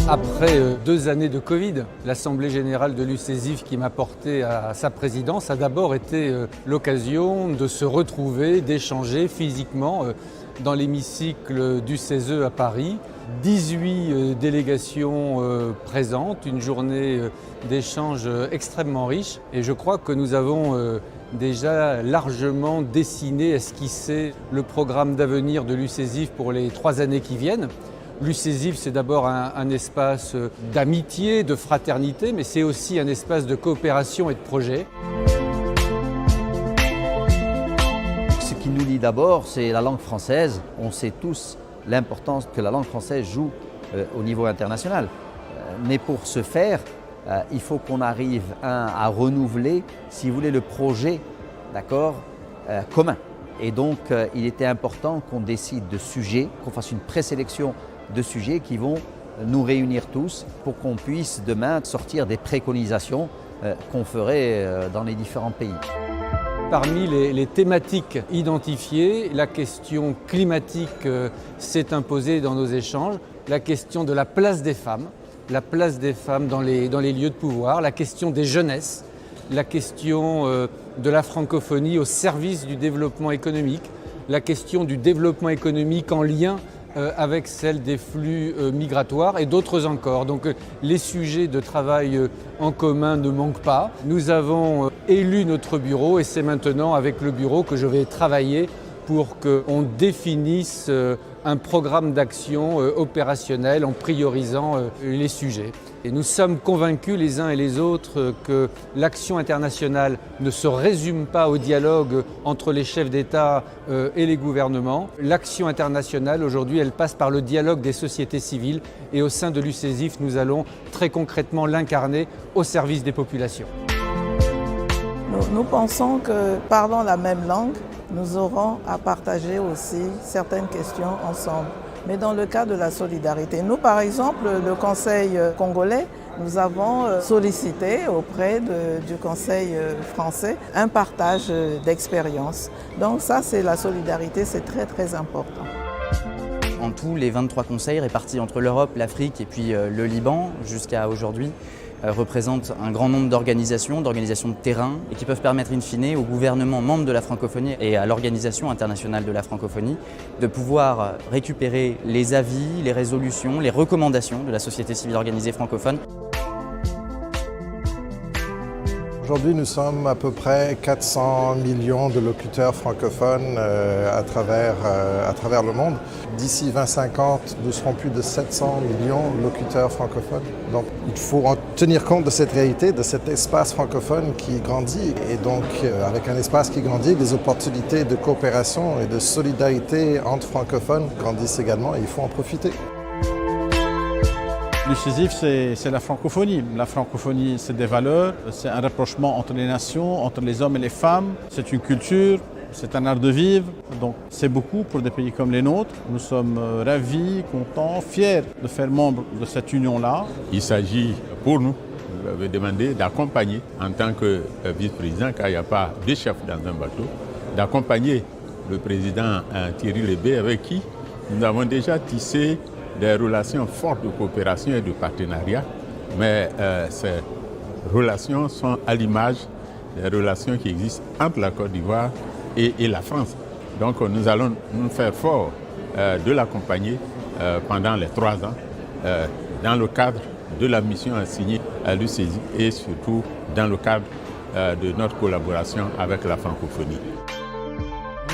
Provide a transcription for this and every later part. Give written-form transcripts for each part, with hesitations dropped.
Après 2 années de Covid, l'Assemblée générale de l'UCESIF qui m'a porté à sa présidence a d'abord été l'occasion de se retrouver, d'échanger physiquement dans l'hémicycle du CESE à Paris. 18 délégations présentes, une journée d'échange extrêmement riche et je crois que nous avons déjà largement dessiné, esquissé le programme d'avenir de l'UCESIF pour les 3 années qui viennent. L'UCESIF, c'est d'abord un espace d'amitié, de fraternité, mais c'est aussi un espace de coopération et de projet. Ce qui nous lie d'abord, c'est la langue française. On sait tous l'importance que la langue française joue au niveau international. Mais pour ce faire, il faut qu'on arrive à renouveler, si vous voulez, le projet commun. Et donc, il était important qu'on décide de sujets, qu'on fasse une présélection de sujets qui vont nous réunir tous pour qu'on puisse demain sortir des préconisations qu'on ferait dans les différents pays. Parmi les thématiques identifiées, la question climatique s'est imposée dans nos échanges, la question de la place des femmes dans les lieux de pouvoir, la question des jeunesses, la question de la francophonie au service du développement économique, la question du développement économique en lien avec celle des flux migratoires et d'autres encore. Donc les sujets de travail en commun ne manquent pas. Nous avons élu notre bureau et c'est maintenant avec le bureau que je vais travailler pour qu'on définisse un programme d'action opérationnel en priorisant les sujets. Et nous sommes convaincus les uns et les autres que l'action internationale ne se résume pas au dialogue entre les chefs d'État et les gouvernements. L'action internationale aujourd'hui, elle passe par le dialogue des sociétés civiles et au sein de l'UCESIF, nous allons très concrètement l'incarner au service des populations. Nous pensons que parlant la même langue, nous aurons à partager aussi certaines questions ensemble. Mais dans le cas de la solidarité, nous par exemple, le Conseil congolais, nous avons sollicité auprès du Conseil français un partage d'expériences. Donc ça, c'est la solidarité, c'est très très important. En tout, les 23 conseils répartis entre l'Europe, l'Afrique et puis le Liban jusqu'à aujourd'hui représentent un grand nombre d'organisations de terrain et qui peuvent permettre in fine aux gouvernements membres de la francophonie et à l'Organisation internationale de la francophonie de pouvoir récupérer les avis, les résolutions, les recommandations de la société civile organisée francophone. Aujourd'hui, nous sommes à peu près 400 millions de locuteurs francophones à travers le monde. D'ici 2050, nous serons plus de 700 millions de locuteurs francophones. Donc, il faut en tenir compte de cette réalité, de cet espace francophone qui grandit. Et donc, avec un espace qui grandit, les opportunités de coopération et de solidarité entre francophones grandissent également et il faut en profiter. L'UCESIF, c'est la francophonie. La francophonie, c'est des valeurs, c'est un rapprochement entre les nations, entre les hommes et les femmes. C'est une culture, c'est un art de vivre. Donc c'est beaucoup pour des pays comme les nôtres. Nous sommes ravis, contents, fiers de faire membre de cette union-là. Il s'agit pour nous, vous avez demandé d'accompagner en tant que vice-président, car il n'y a pas deux chefs dans un bateau, d'accompagner le président Thierry Lebé avec qui nous avons déjà tissé des relations fortes de coopération et de partenariat, mais ces relations sont à l'image des relations qui existent entre la Côte d'Ivoire et la France. Donc nous allons nous faire fort de l'accompagner pendant les 3 ans dans le cadre de la mission assignée à l'UCESIF et surtout dans le cadre de notre collaboration avec la francophonie.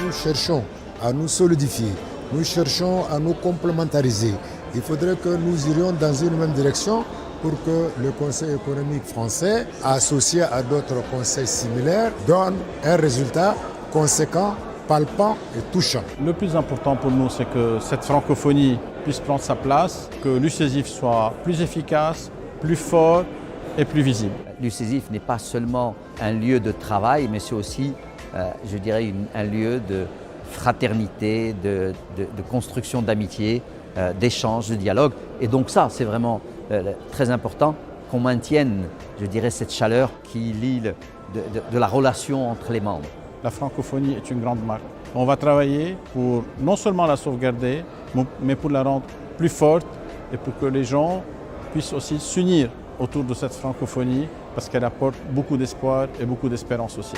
Nous cherchons à nous solidifier. Nous cherchons à nous complémentariser. Il faudrait que nous irions dans une même direction pour que le Conseil économique français, associé à d'autres conseils similaires, donne un résultat conséquent, palpant et touchant. Le plus important pour nous, c'est que cette francophonie puisse prendre sa place, que l'UCESIF soit plus efficace, plus fort et plus visible. L'UCESIF n'est pas seulement un lieu de travail, mais c'est aussi, je dirais, un lieu de fraternité, de construction d'amitié, d'échange, de dialogue. Et donc ça, c'est vraiment très important qu'on maintienne, je dirais, cette chaleur qui lie de la relation entre les membres. La francophonie est une grande marque. On va travailler pour non seulement la sauvegarder, mais pour la rendre plus forte et pour que les gens puissent aussi s'unir autour de cette francophonie parce qu'elle apporte beaucoup d'espoir et beaucoup d'espérance aussi.